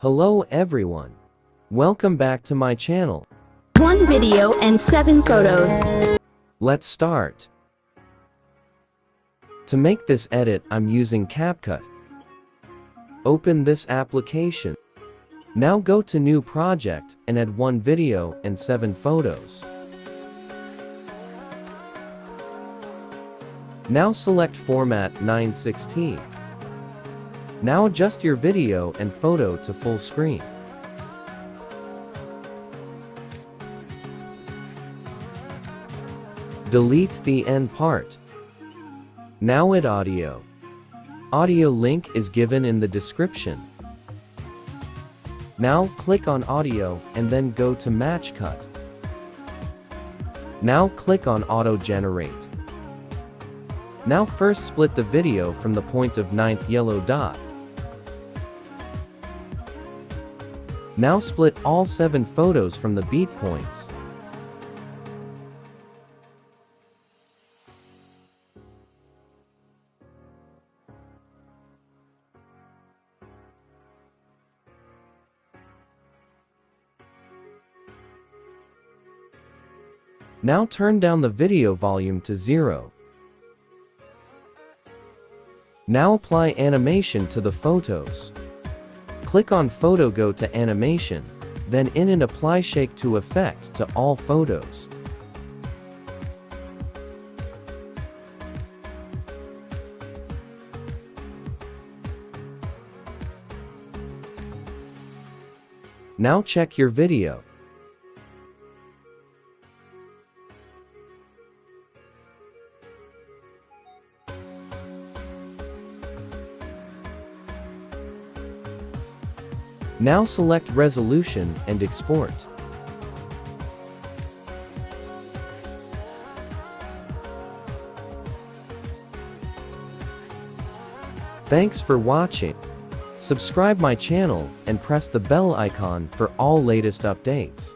Hello everyone. Welcome back to my channel. 1 video and 7 photos. Let's start. To make this edit, I'm using CapCut. Open this application. Now go to New Project and add 1 video and 7 photos. Now select Format 9:16. Now adjust your video and photo to full screen. Delete the end part. Now add audio. Audio link is given in the description. Now click on audio and then go to Match Cut. Now click on Auto Generate. Now first split the video from the point of 9th yellow dot. Now split all 7 photos from the beat points. Now turn down the video volume to 0. Now apply animation to the photos. Click on Photo, go to Animation, then in and apply Shake to Effect to all photos. Now check your video. Now select Resolution and Export. Thanks for watching. Subscribe my channel and press the bell icon for all latest updates.